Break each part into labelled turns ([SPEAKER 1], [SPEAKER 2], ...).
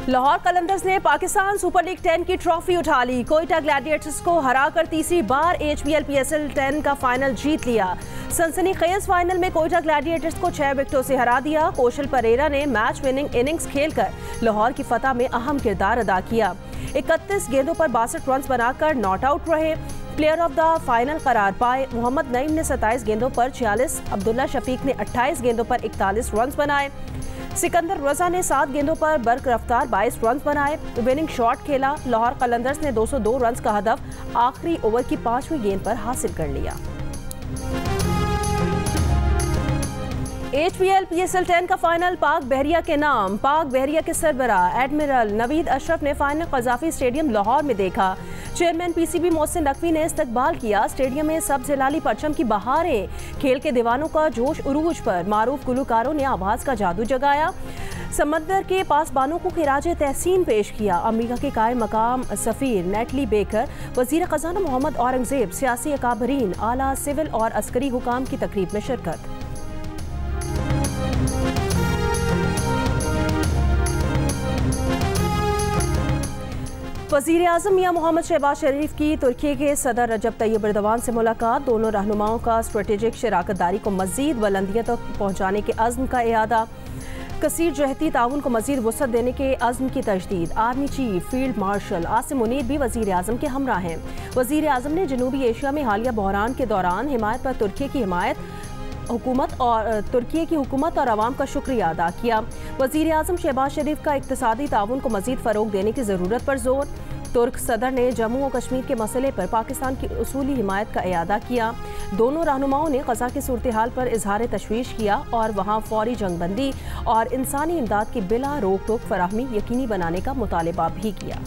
[SPEAKER 1] लाहौर कलंदर्स ने Pakistan super league 10 की trophy उठा ली। कोयटा ग्लैडिएटर्स को हराकर तीसरी बार HBL PSL 10 का फाइनल जीत लिया। सनसनीखेज फाइनल में कोयटा ग्लैडिएटर्स को 6 विकेटों से हरा दिया। कौशल परेरा ने मैच विनिंग इनिंग्स खेलकर लाहौर की फतह में अहम किरदार अदा किया। 31 गेंदों पर 62 रन बनाकर नॉट आउट रहे। प्लेयर ऑफ द फाइनल करार पाए। मोहम्मद नईम ने 27 गेंदों पर 46, अब्दुल्ला शफीक ने 28 गेंदों पर 41 रन बनाए। सिकंदर रजा ने 7 गेंदों पर बर्क रफ्तार 22 रन बनाए। विनिंग शॉट खेला। लाहौर कलंदर्स ने 202 रन का हदफ आखिरी ओवर की 5वीं गेंद पर हासिल कर लिया। HBL PSL 10 का फाइनल पाक बहरिया के नाम। पाक बहरिया के सरबराह एडमिरल नवीद अशरफ ने फाइनल कज़ाफी स्टेडियम लाहौर में देखा। चेयरमैन PCB मोहसिन नकवी ने इस्तकबाल किया। स्टेडियम में सब्ज़ हिलाली परचम की बहारें। खेल के दीवानों का जोश उरूज पर मारूफ गुलकारों ने आवाज़ का जादू जगाया। समंदर के पासबानों को खिराज तहसीन पेश किया। अमरीका के कायम मकाम सफ़ीर नेटली बेकर, वज़ीर ख़ज़ाना मोहम्मद औरंगज़ेब, सियासी अकाबरीन, आला सिविल और अस्करी हुकाम की तकरीब में शिरकत। वज़ीर आज़म मियां मोहम्मद शहबाज शरीफ की तुर्की के सदर रजब तैयब एर्दोगान से मुलाकात। दोनों रहनुमाओं का स्ट्रेटेजिक शराकतदारी को मज़ीद बुलंदियों तक पहुँचाने के अज़्म का इयादा। कसीर जहती ताउन को मज़ीद वसअत देने के अज़्म की तजदीद। Army chief field marshal Asim Munir भी वज़ीर आज़म के हमरा हैं। वज़ीर आज़म ने जनूबी एशिया में हालिया बहरान के दौरान हिमायत पर तुर्की की हुकूमत और आवाम का शुक्रिया अदा किया। वज़ीर आज़म शहबाज शरीफ का इक़्तिसादी ताउन को मज़ीद फ़रोग़ देने की ज़रूरत पर जोर। तुर्क सदर ने जम्मू और कश्मीर के मसले पर पाकिस्तान की उसूली हिमायत का इयादा किया। दोनों रहनुमाओं ने ग़ज़ा की सूरत हाल पर इजहार तशवीश किया और वहाँ फौरी जंगबंदी और इंसानी इमदाद की बिला रोक टोक फराहमी यकीनी बनाने का मुतालबा भी किया।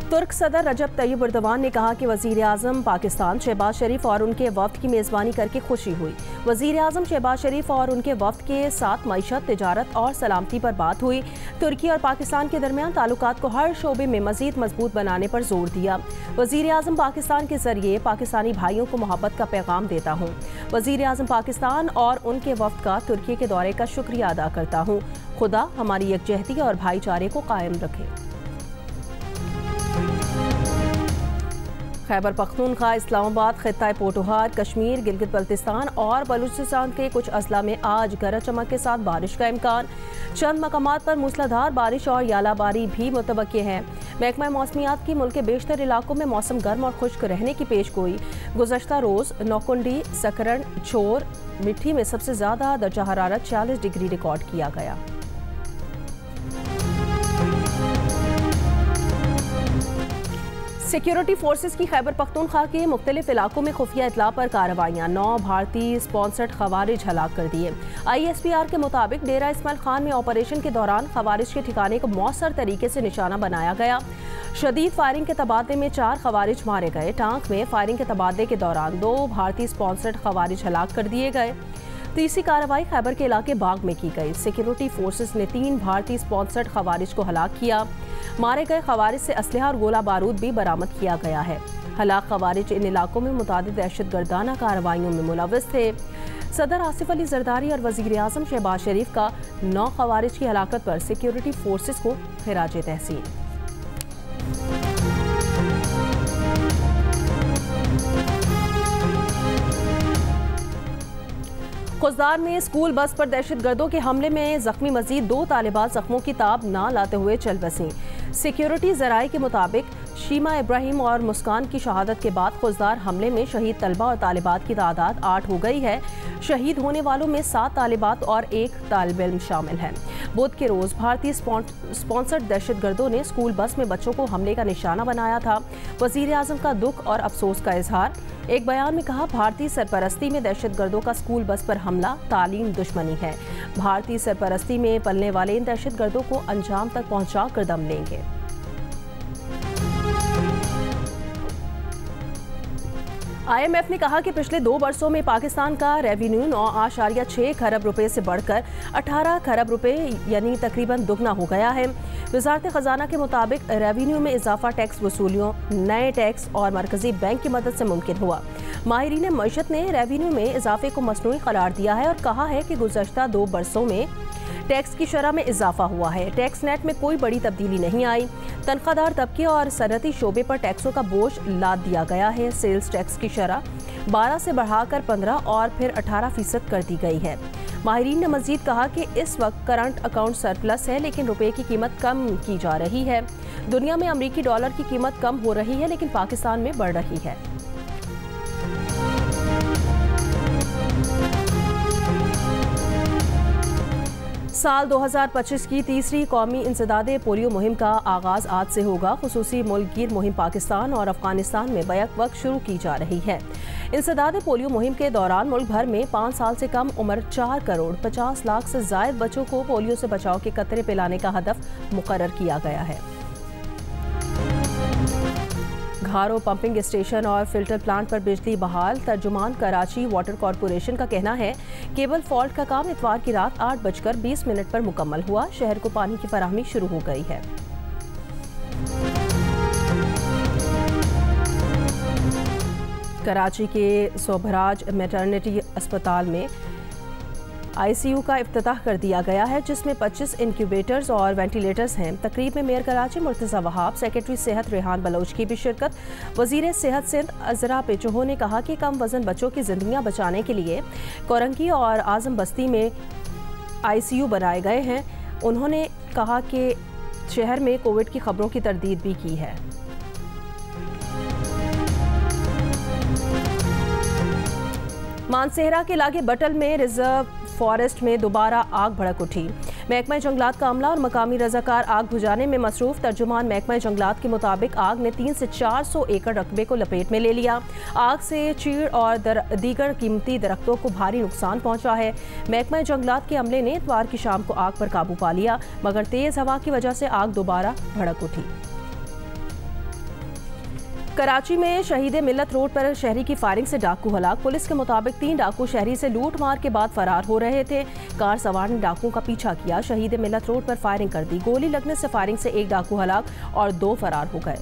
[SPEAKER 1] तुर्क सदर रजब तैयब एर्दोगान ने कहा कि वज़ीर आज़म पाकिस्तान शहबाज शरीफ और उनके वफ़द की मेज़बानी करके खुशी हुई। वज़ीर आज़म शहबाज शरीफ और उनके वफ़द के साथ मईशत, तिजारत और सलामती पर बात हुई। तुर्की और पाकिस्तान के दरमियान ताल्लुकात को हर शोबे में मज़ीद मजबूत बनाने पर जोर दिया। वज़ीर आज़म पाकिस्तान के ज़रिए पाकिस्तानी भाइयों को मोहब्बत का पैगाम देता हूँ। वज़ीर आज़म पाकिस्तान और उनके वफ़द का तुर्की के दौरे का शुक्रिया अदा करता हूँ। खुदा हमारी यकजहती और भाईचारे को कायम रखे। खैबर पख्तूनख्वा, इस्लामाबाद, खित्ता पोटोहार, कश्मीर, गिलगित बल्तिस्तान और बलूचिस्तान के कुछ अजला में आज गरज चमक के साथ बारिश का इम्कान। चंद मकामात पर मूसलाधार बारिश और यालाबारी भी मुतवक्के हैं। महकमा मौसमियात की मुल्क के बेशतर इलाकों में मौसम गर्म और खुश्क रहने की पेशगोई। गुज़श्ता रोज़ नौकुंडी, सकरण, चोर, मिट्टी में सबसे ज़्यादा दर्जा हरारत 40 डिग्री रिकॉर्ड किया गया। सिक्योरिटी फोर्सेस की खैबर पख्तूनख्वा के मुख्तलिफ इलाकों में खुफिया इतला पर कार्रवाइयाँ। 9 भारतीय स्पॉन्सर्ड खवारिज हलाक कर दिए। ISPR के मुताबिक डेरा इस्माइल खान में ऑपरेशन के दौरान खवारिज के ठिकाने को मौसर तरीके से निशाना बनाया गया। शदीद फायरिंग के तबादले में 4 खवारिज मारे गए। टांक में फायरिंग के तबादले के दौरान 2 भारतीय स्पॉन्सर्ड खवारिज हलाक कर दिए गए। तीसरी कार्रवाई खैबर के इलाके बाग में की गई। सिक्योरिटी फोर्सेस ने 3 भारतीय स्पॉन्सर्ड खवारिज को हलाक किया। मारे गए खवारिज से असलहा और गोला बारूद भी बरामद किया गया है। हलाक खवारिज इन इलाकों में मुतादिद दहशतगर्दाना कार्रवाइयों में मुलव्वस थे। सदर आसिफ अली जरदारी और वज़ीर आज़म शहबाज शरीफ का 9 खवारिज की हलाकत पर सिक्योरिटी फोर्सेस को खिराज तहसीन। खुजदार में स्कूल बस पर दहशतगर्दों के हमले में जख्मी मजीद 2 तालिबात जख्मों की ताब ना लाते हुए चल बसीं। सिक्योरिटी ज़राए के मुताबिक शीमा इब्राहिम और मुस्कान की शहादत के बाद खुजदार हमले में शहीद तलबा और तालिबात की तादाद 8 हो गई है। शहीद होने वालों में 7 तालिबात और 1 तालिब इल्म शामिल हैं। बुध के रोज़ भारतीय स्पॉन्सर्ड दहशतगर्दों ने स्कूल बस में बच्चों को हमले का निशाना बनाया था। वज़ीर आज़म का दुख और अफसोस का इजहार। एक बयान में कहा, भारतीय सरपरस्ती में दहशतगर्दों का स्कूल बस पर हमला तालीम दुश्मनी है। भारतीय सरपरस्ती में पलने वाले इन दहशतगर्दों को अंजाम तक पहुँचा कर दम लेंगे। IMF ने कहा कि पिछले 2 वर्षों में पाकिस्तान का रेवेन्यू 9.6 खरब रुपए से बढ़कर 18 खरब रुपए यानी तकरीबन दुगना हो गया है। वजारत खजाना के मुताबिक रेवेन्यू में इजाफा टैक्स वसूलियों, नए टैक्स और मरकजी बैंक की मदद से मुमकिन हुआ। माहिरीन मईशत ने रेवेन्यू में इजाफे को मसनूई करार दिया है और कहा है कि गुज़श्ता 2 वर्षों में टैक्स की शरह में इजाफा हुआ है। टैक्स नेट में कोई बड़ी तब्दीली नहीं आई। तनख्वाहदार तबके और सनअती शोबे पर टैक्सों का बोझ लाद दिया गया है। सेल्स टैक्स की शरह 12 से बढ़ाकर 15 और फिर 18% कर दी गई है। माहिरीन ने मजीद कहा कि इस वक्त करंट अकाउंट सरप्लस है, लेकिन रुपए की कीमत कम की जा रही है। दुनिया में अमरीकी डॉलर की कीमत कम हो रही है, लेकिन पाकिस्तान में बढ़ रही है। साल 2025 की तीसरी कौमी इंसदादे पोलियो मुहिम का आगाज़ आज से होगा। खुसूसी मुल्कगीर मुहिम पाकिस्तान और अफगानिस्तान में बैक वक्त शुरू की जा रही है। इंसदादे पोलियो मुहिम के दौरान मुल्क भर में 5 साल से कम उम्र 4 करोड़ 50 लाख से जायद बच्चों को पोलियो से बचाव के कतरे पिलाने का हदफ मुकर्रर किया गया है। घारो पंपिंग स्टेशन और फिल्टर प्लांट पर बिजली बहाल। तर्जुमान कराची वाटर कॉरपोरेशन का कहना है केबल फॉल्ट का काम इतवार की रात 8:20 पर मुकम्मल हुआ। शहर को पानी की फराहमी शुरू हो गई है। कराची के सोभराज मैटरनिटी अस्पताल में ICU का इफ्तिताह कर दिया गया है, जिसमें 25 इंक्यूबेटर्स और वेंटिलेटर्स हैं। तकरीब में मेयर कराची मुर्तज़ा वहाब, सेक्रेटरी सेहत रेहान बलोच की भी शिरकत। वज़ीर सेहत सिंध अजरा पेचोहो ने कहा कि कम वजन बच्चों की जिंदगियां बचाने के लिए कोरंगी और आजम बस्ती में ICU बनाए गए हैं। उन्होंने कहा कि शहर में कोविड की खबरों की तरदीद भी की है। मानसेहरा के लागे बटल में रिजर्व फॉरेस्ट में दोबारा आग भड़क उठी। महकमा जंगलात का अमला और मकामी रजाकार आग बुझाने में मसरूफ। तर्जुमान महकमा जंगलात के मुताबिक आग ने 300 से 400 एकड़ रकबे को लपेट में ले लिया। आग से चीड़ और दीगर कीमती दरख्तों को भारी नुकसान पहुंचा है। महकमा जंगलात के अमले ने इतवार की शाम को आग पर काबू पा लिया, मगर तेज हवा की वजह से आग दोबारा भड़क उठी। कराची में शहीद मिल्लत रोड पर शहरी की फायरिंग से डाकू हलाक। पुलिस के मुताबिक 3 डाकू शहरी से लूट मार के बाद फरार हो रहे थे। कार सवार ने डाकुओं का पीछा किया। शहीद मिल्लत रोड पर फायरिंग कर दी। गोली लगने से फायरिंग से 1 डाकू हलाक और 2 फरार हो गए।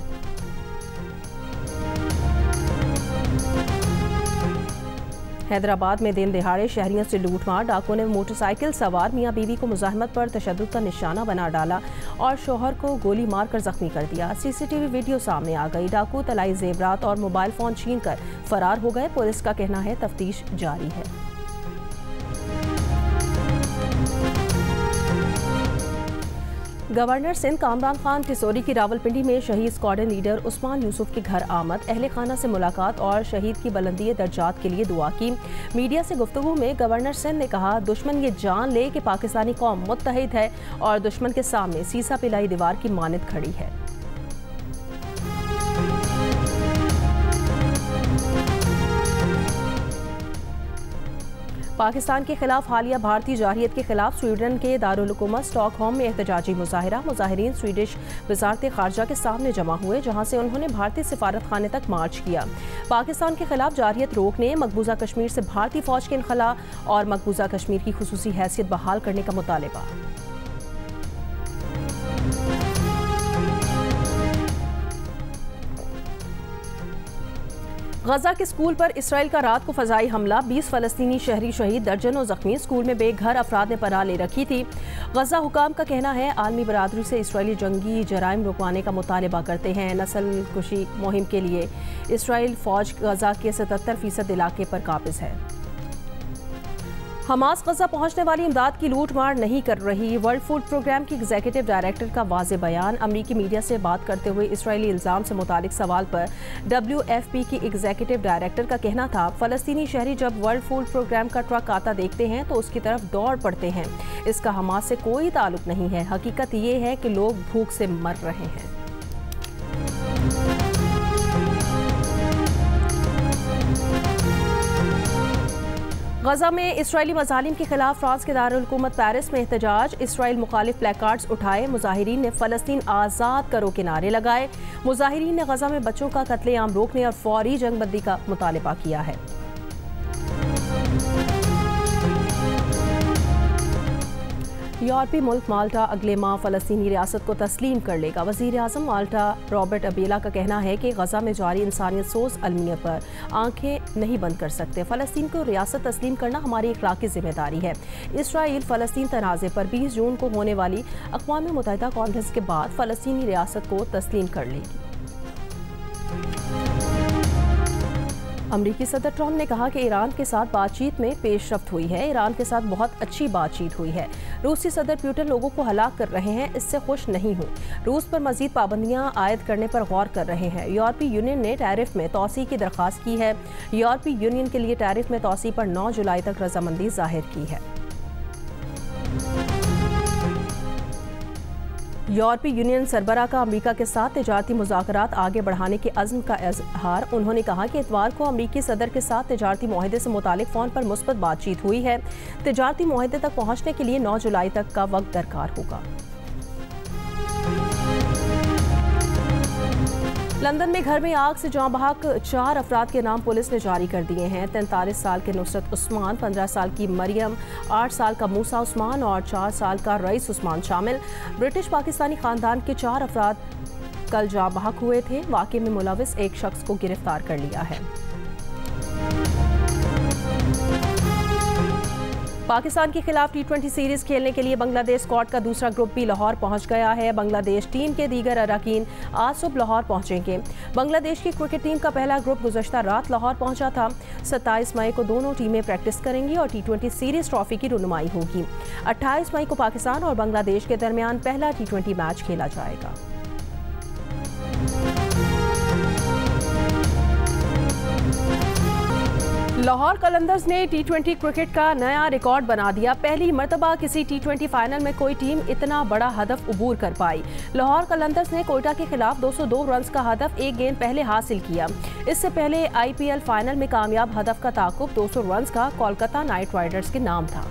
[SPEAKER 1] हैदराबाद में दिन दिहाड़े शहरियों से लूटमार। डाकुओं ने मोटरसाइकिल सवार मियां बीवी को मुजाहिमत पर तशद्दुद का निशाना बना डाला और शोहर को गोली मारकर जख्मी कर दिया। CCTV वीडियो सामने आ गई। डाकू तलाई जेवरात और मोबाइल फोन छीनकर फरार हो गए। पुलिस का कहना है तफ्तीश जारी है। गवर्नर सिंध कामरान खान टिसोरी की रावलपिंडी में शहीद स्क्वाड्रन लीडर उस्मान यूसुफ के घर आमद। अहले खाना से मुलाकात और शहीद की बुलंदी दर्जात के लिए दुआ की। मीडिया से गुफ्तगू में गवर्नर सिंध ने कहा, दुश्मन ये जान ले कि पाकिस्तानी कौम मुत्तहिद है और दुश्मन के सामने सीसा पिलाई दीवार की मानद खड़ी है। पाकिस्तान के खिलाफ हालिया भारतीय जारहियत के खिलाफ स्वीडन के दारुल हुकूमत स्टॉकहोम में एहतजाजी मुजाहिरा। मुजाहिरीन स्वीडिश वजारत खारजा के सामने जमा हुए, जहां से उन्होंने भारतीय सिफारत खाने तक मार्च किया। पाकिस्तान के खिलाफ जारहियत रोकने, मकबूजा कश्मीर से भारतीय फौज के इनखला और मकबूजा कश्मीर की खुसूसी हैसियत बहाल करने का मुतालबा। गजा के स्कूल पर इसराइल का रात को फजाई हमला। 20 फलस्तीनी शहरी शहीद, दर्जनों जख्मी। स्कूल में बेघर अफराद ने पनाह ले रखी थी। गजा हुकाम का कहना है आलमी बरादरी से इसराइली जंगी जराइम रुकवाने का मुतालबा करते हैं। नस्ल कुशी मुहिम के लिए इसराइल फौज गजा के 77% इलाके पर काबिज है। हमास गजा पहुंचने वाली इमदाद की लूट मार नहीं कर रही। वर्ल्ड फूड प्रोग्राम की एग्जीक्यूटिव डायरेक्टर का वाज़ेह बयान। अमरीकी मीडिया से बात करते हुए इसराइली इल्ज़ाम से मुतालिक सवाल पर WFP की एग्जीक्यूटिव डायरेक्टर का कहना था, फ़लस्तीनी शहरी जब वर्ल्ड फूड प्रोग्राम का ट्रक आता देखते हैं तो उसकी तरफ दौड़ पड़ते हैं। इसका हमास से कोई ताल्लुक नहीं है। हकीकत ये है कि लोग भूख से मर रहे हैं। गजा में इसराइली मजालिम के खिलाफ फ्रांस के दारुल हुकूमत पेरिस में एहतजाज। इसराइल मुखालिफ प्लेकार्ड्स उठाए। मुजाहिरीन ने फ़लस्तीन आज़ाद करो के नारे लगाए। मुजाहिरीन ने गजा में बच्चों का कत्लेआम रोकने और फौरी जंगबंदी का मुतालबा किया है। यूरोपीय मुल्क माल्टा अगले माह फ़लस्तीनी रियासत को तस्लीम कर लेगा। वज़ीर आज़म माल्टा रॉबर्ट अबेला का कहना है कि गजा में जारी इंसानियत सोज अलमिया पर आंखें नहीं बंद कर सकते। फ़लस्तीन को रियासत तस्लीम करना हमारी इखलाकी जिम्मेदारी है। इसराइल फ़लस्तीन तनाज़े पर 20 जून को होने वाली अक़वाम मुत्तहिदा कॉन्फ्रेंस के बाद फ़लस्तीनी रियासत को तस्लीम कर लेगी। अमरीकी सदर ट्रंप ने कहा कि ईरान के साथ बातचीत में पेशरफ्त हुई है। ईरान के साथ बहुत अच्छी बातचीत हुई है। रूसी सदर पुतिन लोगों को हलाक कर रहे हैं, इससे खुश नहीं हूँ। रूस पर मजीद पाबंदियां आयद करने पर गौर कर रहे हैं। यूरोपीय यूनियन ने टैरिफ में तोसी की दरख्वास्त की है। यूरोपीय यूनियन के लिए टैरिफ में तोसी पर 9 जुलाई तक रजामंदी जाहिर की है। यूरोपीय यूनियन सरबराह का अमरीका के साथ तिजारती मुज़ाकरात आगे बढ़ाने के अज़्म का इज़हार। उन्होंने कहा कि इतवार को अमरीकी सदर के साथ तिजारती मुआहदे से मुतालिक फ़ोन पर मुस्बत बातचीत हुई है। तिजारती मुआहदे तक पहुँचने के लिए 9 जुलाई तक का वक्त दरकार होगा। लंदन में घर में आग से जाँ बहक 4 अफराद के नाम पुलिस ने जारी कर दिए हैं। 43 साल के नुसरत उस्मान, 15 साल की मरियम, 8 साल का मूसा उस्मान और 4 साल का रईस उस्मान शामिल। ब्रिटिश पाकिस्तानी खानदान के 4 अफराद कल जाँ बहक हुए थे। वाक़े में मुलविस एक शख्स को गिरफ्तार कर लिया है। पाकिस्तान के खिलाफ T20 सीरीज खेलने के लिए बांग्लादेश स्क्वाड का दूसरा ग्रुप भी लाहौर पहुंच गया है। बांग्लादेश टीम के दीगर अरकान आज सुबह लाहौर पहुंचेंगे। बांग्लादेश की क्रिकेट टीम का पहला ग्रुप गुज़श्ता रात लाहौर पहुंचा था। 27 मई को दोनों टीमें प्रैक्टिस करेंगी और T20 सीरीज ट्रॉफी की रुनुमाई होगी। 28 मई को पाकिस्तान और बांग्लादेश के दरमियान पहला T20 मैच खेला जाएगा। लाहौर कलंदर्स ने T20 क्रिकेट का नया रिकॉर्ड बना दिया। पहली मर्तबा किसी T20 फाइनल में कोई टीम इतना बड़ा हदफ अबूर कर पाई। लाहौर कलंदर्स ने कोयटा के खिलाफ 202 रन का हदफ एक गेंद पहले हासिल किया। इससे पहले IPL फाइनल में कामयाब हदफ का ताकुब 200 रन का कोलकाता नाइट राइडर्स के नाम था।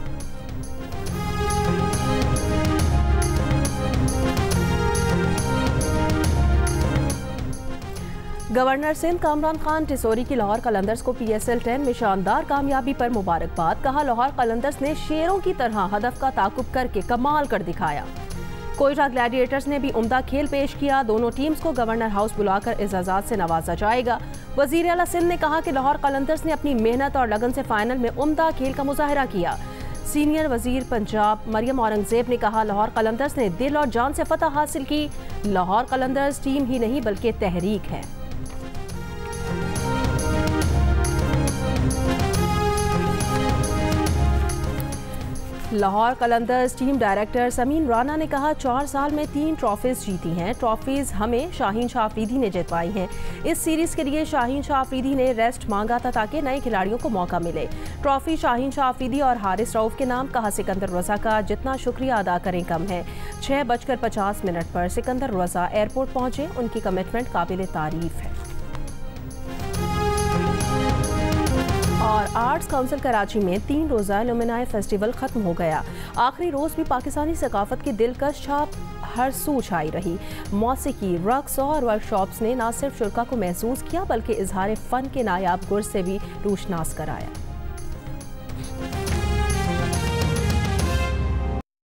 [SPEAKER 1] गवर्नर सिंध कामरान खान टिसोरी की लाहौर कलंदर्स को PSL 10 में शानदार कामयाबी पर मुबारकबाद। कहा, लाहौर कलंदर्स ने शेरों की तरह हदफ का ताकुब करके कमाल कर दिखाया। कोयटा ग्लैडिएटर्स ने भी उम्दा खेल पेश किया। दोनों टीम्स को गवर्नर हाउस बुलाकर एजाज़ात से नवाजा जाएगा। वज़ीर आला सिंध ने कहा कि लाहौर कलंदर्स ने अपनी मेहनत और लगन से फाइनल में उम्दा खेल का मुजाहरा किया। सीनियर वजीर पंजाब मरियम औरंगजेब ने कहा, लाहौर कलंदर्स ने दिल और जान से फतह हासिल की। लाहौर कलंदर्स टीम ही नहीं बल्कि तहरीक है। लाहौर कलंदर्स टीम डायरेक्टर समीन राना ने कहा, 4 साल में 3 ट्रॉफीज जीती हैं। ट्रॉफीज हमें शाहीन शाह अफरीदी ने जितवाई हैं। इस सीरीज के लिए शाहीन शाह अफरीदी ने रेस्ट मांगा था ताकि नए खिलाड़ियों को मौका मिले। ट्रॉफी शाहीन शाह अफरीदी और हारिस रऊफ के नाम। कहा, सिकंदर रजा का जितना शुक्रिया अदा करें कम है। 6:50 पर सिकंदर रजा एयरपोर्ट पहुंचे। उनकी कमिटमेंट काबिल तारीफ है। और आर्ट्स काउंसिल कराची में 3 रोज़ा लुमिनाई फेस्टिवल खत्म हो गया। आखिरी रोज़ भी पाकिस्तानी सकाफत की दिलकश छाप हर सू छाई रही। मौसीकी, रक्स और वर्कशॉप्स ने न सिर्फ शुरा को महसूस किया बल्कि इजहार फ़न के नायाब गुर से भी रोशनास कराया।